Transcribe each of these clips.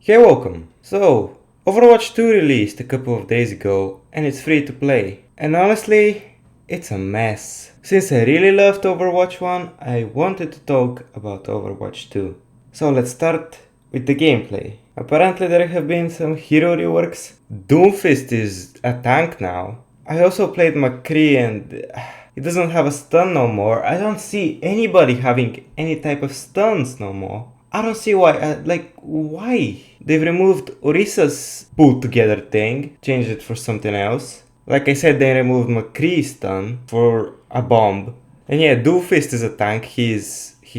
Hey, welcome! So, Overwatch 2 released a couple of days ago and it's free to play. And honestly, it's a mess. Since I really loved Overwatch 1, I wanted to talk about Overwatch 2. So let's start with the gameplay. Apparently there have been some hero reworks. Doomfist is a tank now. I also played McCree and it doesn't have a stun no more. I don't see anybody having any type of stuns no more. I don't see why, why? They've removed Orisa's put together thing, changed it for something else. Like I said, they removed McCree's stun for a bomb. And yeah, Doomfist is a tank, he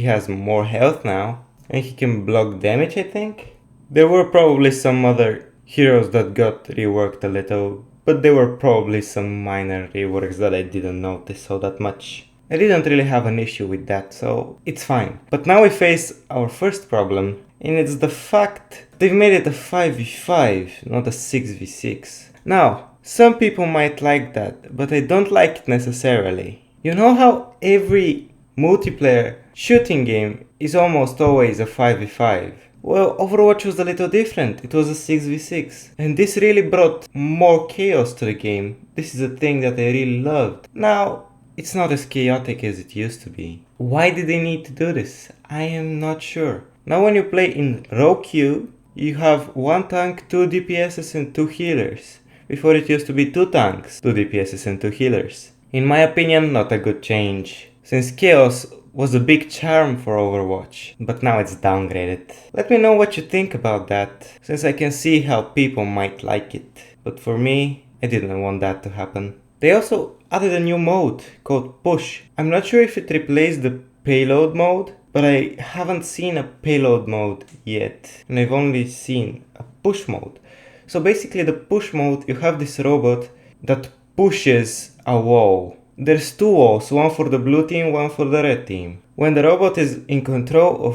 has more health now, and he can block damage, I think. There were probably some other heroes that got reworked a little, but there were probably some minor reworks that I didn't notice all that much. I didn't really have an issue with that, so it's fine. But now we face our first problem, and it's the fact they've made it a 5v5, not a 6v6. Now, some people might like that, but I don't like it necessarily. You know how every multiplayer shooting game is almost always a 5v5? Well, Overwatch was a little different, it was a 6v6. And this really brought more chaos to the game. This is a thing that I really loved. Now, it's not as chaotic as it used to be. Why did they need to do this? I am not sure. Now when you play in row queue, you have 1 tank, 2 DPSs and 2 healers. Before it used to be 2 tanks, 2 DPSs and 2 healers. In my opinion, not a good change, since chaos was a big charm for Overwatch, but now it's downgraded. Let me know what you think about that, since I can see how people might like it. But for me, I didn't want that to happen. They also added a new mode called Push. I'm not sure if it replaced the payload mode, but I haven't seen a payload mode yet, and I've only seen a push mode. So basically the push mode, you have this robot that pushes a wall. There's 2 walls, one for the blue team, one for the red team. When the robot is in control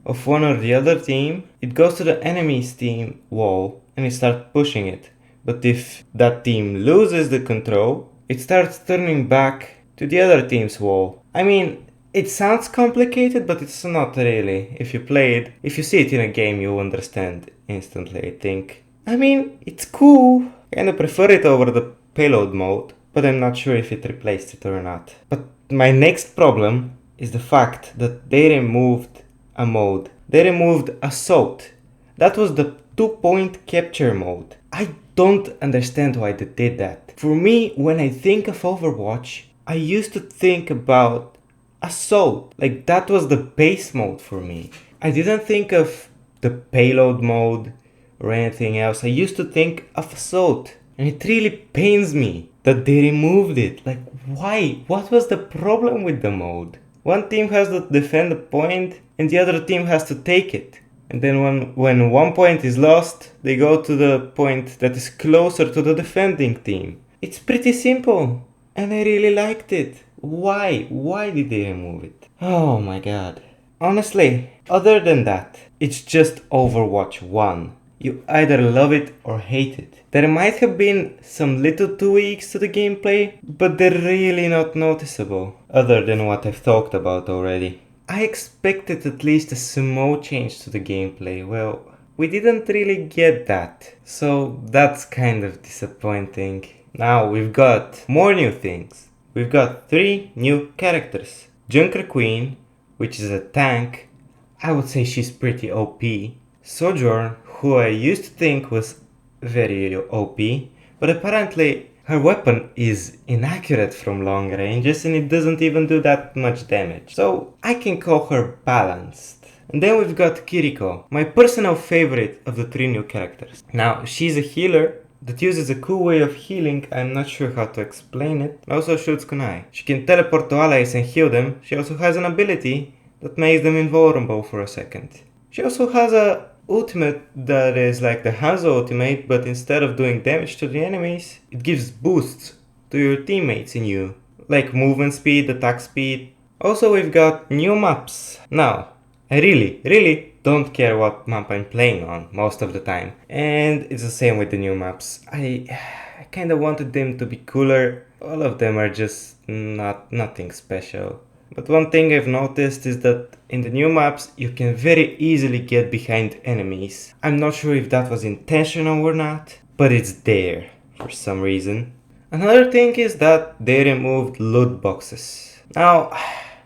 of one or the other team, it goes to the enemy's team wall and it starts pushing it. But if that team loses the control, it starts turning back to the other team's wall. I mean, it sounds complicated, but it's not really. If you see it in a game, you'll understand instantly, I think. I mean, it's cool. Kinda prefer it over the payload mode, but I'm not sure if it replaced it or not. But my next problem is the fact that they removed a mode. They removed Assault. That was the 2-point capture mode. I don't understand why they did that. For me, when I think of Overwatch, I used to think about Assault. Like, that was the base mode for me. I didn't think of the payload mode or anything else. I used to think of Assault. And it really pains me that they removed it. Like, why? What was the problem with the mode? One team has to defend a point and the other team has to take it. And then when 1 point is lost, they go to the point that is closer to the defending team. It's pretty simple, and I really liked it. Why? Why did they remove it? Oh my god. Honestly, other than that, it's just Overwatch 1. You either love it or hate it. There might have been some little tweaks to the gameplay, but they're really not noticeable, other than what I've talked about already. I expected at least a small change to the gameplay. Well, we didn't really get that, so that's kind of disappointing. Now we've got more new things. We've got 3 new characters. Junker Queen, which is a tank. I would say she's pretty OP. Sojourn, who I used to think was very OP, but apparently her weapon is inaccurate from long ranges and it doesn't even do that much damage. So I can call her balanced. And then we've got Kiriko, my personal favorite of the 3 new characters. Now, she's a healer that uses a cool way of healing. I'm not sure how to explain it. Also shoots kunai. She can teleport to allies and heal them. She also has an ability that makes them invulnerable for a second. She also has a ultimate that is like the Hanzo ultimate, but instead of doing damage to the enemies, it gives boosts to your teammates in you, like movement speed, attack speed. Also we've got new maps. Now, I really don't care what map I'm playing on most of the time, and it's the same with the new maps. I kinda wanted them to be cooler. All of them are just nothing special. But one thing I've noticed is that in the new maps you can very easily get behind enemies. I'm not sure if that was intentional or not, but it's there for some reason. Another thing is that they removed loot boxes. Now,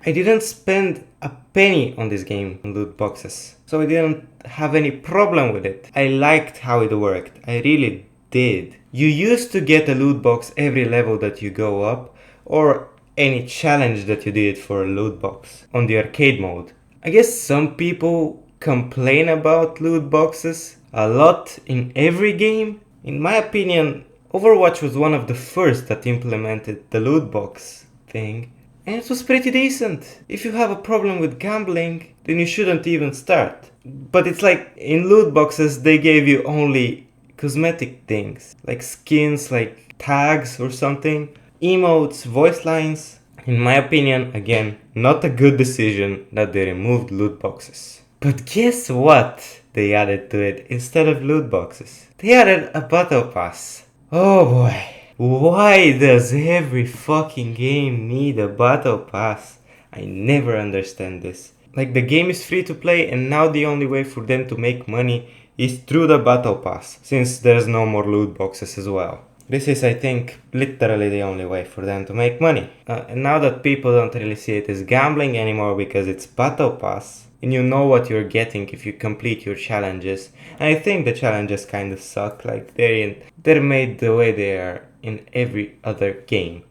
I didn't spend a penny on this game on loot boxes, so I didn't have any problem with it. I liked how it worked, I really did. You used to get a loot box every level that you go up, or any challenge that you did for a loot box on the arcade mode. I guess some people complain about loot boxes a lot in every game. In my opinion, Overwatch was one of the first that implemented the loot box thing, and it was pretty decent. If you have a problem with gambling, then you shouldn't even start. But it's like in loot boxes they gave you only cosmetic things, like skins, like tags or something, emotes, voice lines. In my opinion, again, not a good decision that they removed loot boxes. But guess what they added to it instead of loot boxes? They added a battle pass. Oh boy, why does every fucking game need a battle pass? I never understand this. Like, the game is free to play and now the only way for them to make money is through the battle pass, since there's no more loot boxes as well. This is, I think, literally the only way for them to make money. And now that people don't really see it as gambling anymore because it's battle pass, and you know what you're getting if you complete your challenges. And I think the challenges kind of suck, like they're made the way they are in every other game.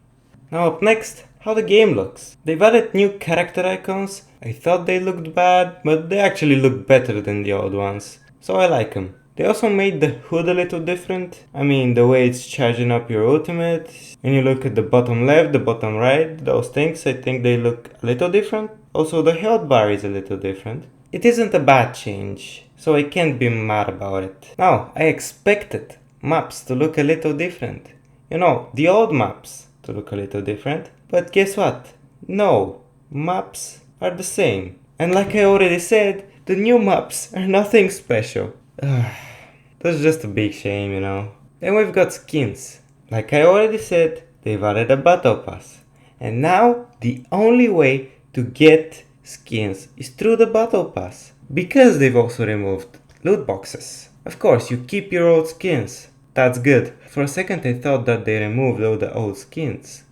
Now up next, how the game looks. They've added new character icons. I thought they looked bad, but they actually look better than the old ones, so I like them. They also made the HUD a little different. I mean, the way it's charging up your ultimate. When you look at the bottom left, the bottom right, those things, I think they look a little different. Also, the health bar is a little different. It isn't a bad change, so I can't be mad about it. Now, I expected maps to look a little different. You know, the old maps to look a little different. But guess what? No, maps are the same. And like I already said, the new maps are nothing special. That's just a big shame, you know. Then we've got skins. Like I already said, they've added a battle pass. And now the only way to get skins is through the battle pass. Because they've also removed loot boxes. Of course, you keep your old skins. That's good. For a second I thought that they removed all the old skins.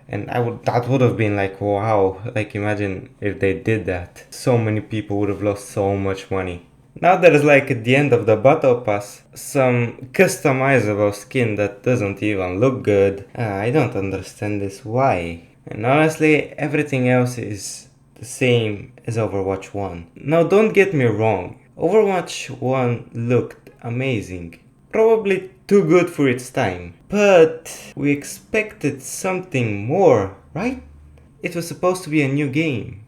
And that would have been like, wow, like imagine if they did that. So many people would have lost so much money. Now there's like at the end of the battle pass some customizable skin that doesn't even look good. I don't understand this, why? And honestly, everything else is the same as Overwatch 1. Now don't get me wrong, Overwatch 1 looked amazing. Probably too good for its time. But we expected something more, right? It was supposed to be a new game.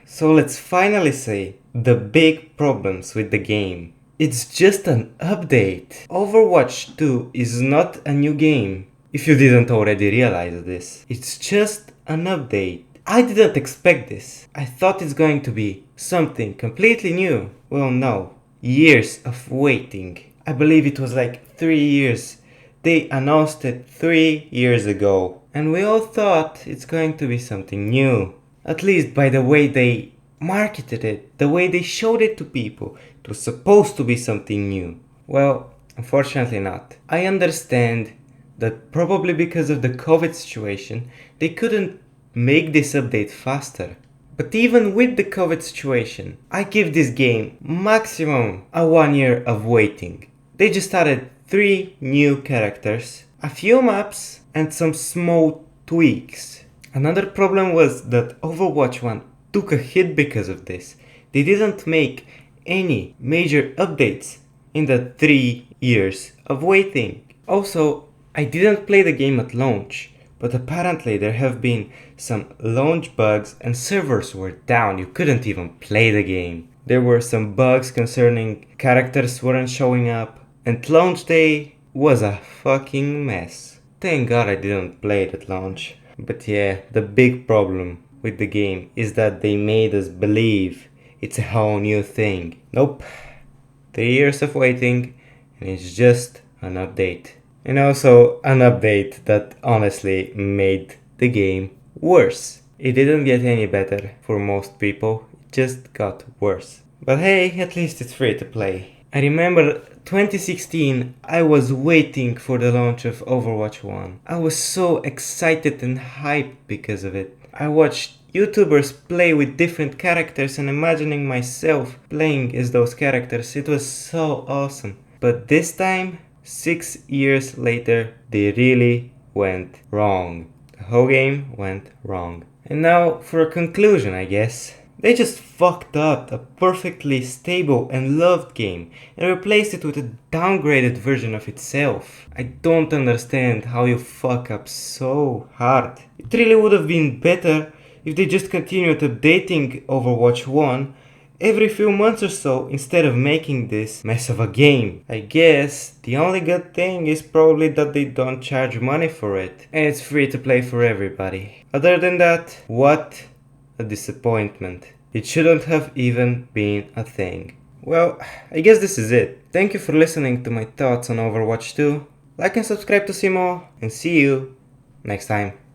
So let's finally say the big problems with the game. It's just an update. Overwatch 2 is not a new game, if you didn't already realize this. It's just an update. I didn't expect this. I thought it's going to be something completely new. Well, no. Years of waiting. I believe it was like 3 years. They announced it 3 years ago. And we all thought it's going to be something new. At least by the way they marketed it, the way they showed it to people. It was supposed to be something new. Well, unfortunately not. I understand that probably because of the COVID situation, they couldn't make this update faster. But even with the COVID situation, I give this game maximum a 1 year of waiting. They just added 3 new characters, a few maps, and some small tweaks. Another problem was that Overwatch 1 took a hit because of this. They didn't make any major updates in the 3 years of waiting. Also, I didn't play the game at launch, but apparently there have been some launch bugs and servers were down. You couldn't even play the game. There were some bugs concerning characters weren't showing up, and launch day was a fucking mess. Thank God I didn't play it at launch. But yeah, the big problem with the game is that they made us believe it's a whole new thing. Nope. 3 years of waiting and it's just an update. And also an update that honestly made the game worse. It didn't get any better for most people, it just got worse. But hey, at least it's free to play. I remember 2016, I was waiting for the launch of Overwatch 1. I was so excited and hyped because of it. I watched YouTubers play with different characters and imagining myself playing as those characters. It was so awesome. But this time, 6 years later, they really went wrong. The whole game went wrong. And now for a conclusion, I guess. They just fucked up a perfectly stable and loved game and replaced it with a downgraded version of itself. I don't understand how you fuck up so hard. It really would have been better if they just continued updating Overwatch 1 every few months or so instead of making this mess of a game. I guess the only good thing is probably that they don't charge money for it and it's free to play for everybody. Other than that, what a disappointment. It shouldn't have even been a thing. Well, I guess this is it. Thank you for listening to my thoughts on Overwatch 2. Like and subscribe to see more, and see you next time.